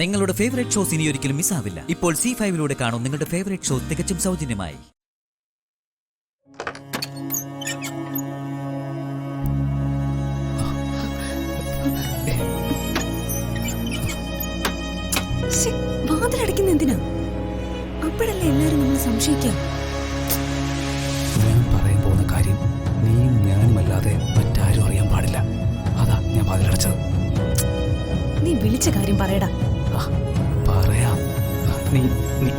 നിങ്ങളുടെ favourite shows ഇനി ഒരിക്കലും മിസ്സാവില്ല. ഇപ്പോൾ C5 കാണും നിങ്ങളുടെ ഫേവറേറ്റ് ഷോ തികച്ചും സൗജന്യമായി. വാതിലടയ്ക്കുന്ന എന്തിനാ? അപ്പോഴല്ലേ എല്ലാരും നമ്മൾ സംശയിക്കാം. ഞാൻ പറയാൻ പോകുന്ന കാര്യം നീയും ഞാനുമല്ലാതെ മറ്റാരും അറിയാൻ പാടില്ല. അതാ ഞാൻ വാതിലടച്ചത്. നീ വിളിച്ച കാര്യം പറയടാ. പറയാം. നീ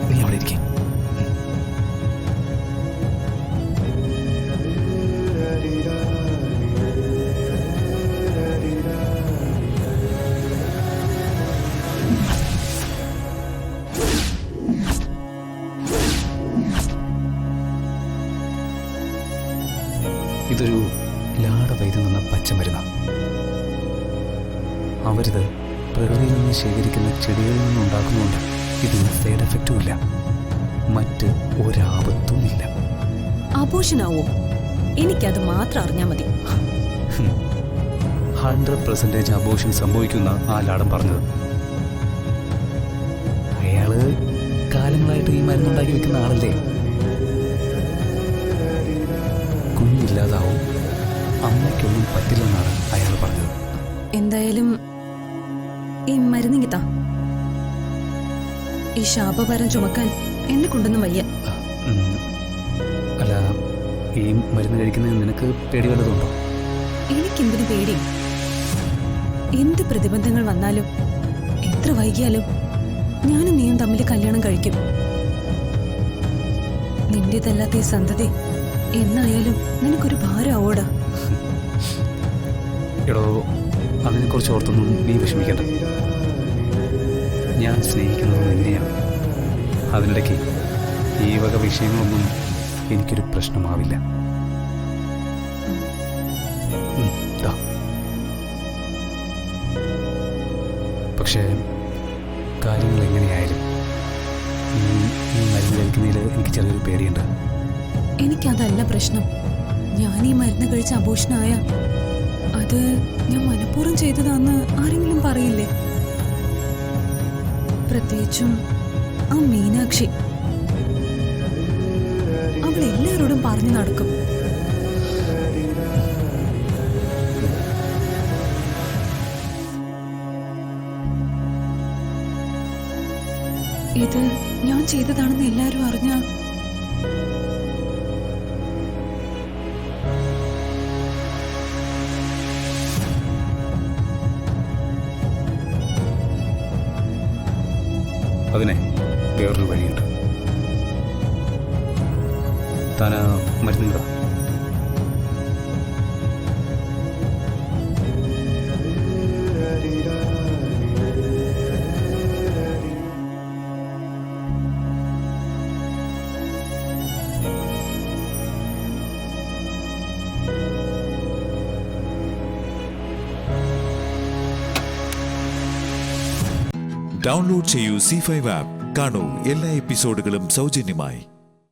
നീ അവിടെ ഇരിക്കും. ഇതൊരു ലാടവൈദ്യം നിന്ന പച്ചമരുന്ന്. അവരിത് പ്രകൃതിയിൽ നിന്ന് ശേഖരിക്കുന്ന ചെടികളിൽ നിന്നുണ്ടാക്കുന്നുണ്ട്. ഇതിന് സൈഡ് എഫക്റ്റും ഇല്ല, മറ്റ് ഒരാപത്തും ഇല്ല. ആഘോഷനാവോ? എനിക്കത് മാത്രം അറിഞ്ഞാൽ മതി. 100% അബോഷൻ സംഭവിക്കുന്ന ആ ലാടൻ പറഞ്ഞത്. അയാള് കാലങ്ങളായിട്ട് ഈ മരുന്നുണ്ടാക്കി വെക്കുന്ന ആളല്ലേ. കുഞ്ഞില്ലാതാവും, അമ്മയ്ക്കൊന്നും പറ്റില്ലെന്നാണ് അയാൾ പറഞ്ഞത്. എന്തായാലും ഈ മരുന്നിങ്ങിത്താ. ഈ ശാപഭാരം ചുമക്കാൻ എന്നെ കൊണ്ടൊന്നും വയ്യ. അല്ല, ഈ മരുന്ന് കഴിക്കുന്നതിന് നിനക്ക് പേടി വല്ലതുണ്ടോ? എനിക്കെന്തിനു പേടി? എന്ത് പ്രതിബന്ധങ്ങൾ വന്നാലും എത്ര വൈകിയാലും ഞാനും നീയും തമ്മിൽ കല്യാണം കഴിക്കും. നിന്റേതല്ലാത്ത ഈ സന്തതി എന്നായാലും നിനക്കൊരു ഭാരമാവോടാ. എടോ, അതിനെക്കുറിച്ച് ഓർത്തൊന്നും നീ വിഷമിക്കണ്ട. ഞാൻ സ്നേഹിക്കുന്നത് നിന്നെയാണ്. അതിനിടയ്ക്ക് ഈ വക വിഷയങ്ങളൊന്നും എനിക്കൊരു പ്രശ്നമാവില്ല. പക്ഷേ കാര്യങ്ങൾ എങ്ങനെയായാലും ഈ മരുന്ന് കഴിക്കുന്നതിൽ എനിക്ക് ചെറിയൊരു പേടിയുണ്ട്. എനിക്കതല്ല പ്രശ്നം. ഞാൻ ഈ മരുന്ന് കഴിച്ച അബോഷനായ അത് ഞാൻ മനഃപൂർവ്വം ചെയ്തതാന്ന് ആരെങ്കിലും പറയില്ലേ? പ്രത്യേകിച്ചും ആ മീനാക്ഷി. അവൾ എല്ലാവരോടും പറഞ്ഞു നടക്കും. ഇത് ഞാൻ ചെയ്തതാണെന്ന് എല്ലാവരും അറിഞ്ഞ അതിനെ വേറൊരു വഴിയുണ്ട്. താൻ മരുന്നുണ്ടോ? ഡൗൺലോഡ് ചെയ്യൂ C5 ആപ്പ്. കാണൂ എല്ലാ എപ്പിസോഡുകളും സൗജന്യമായി.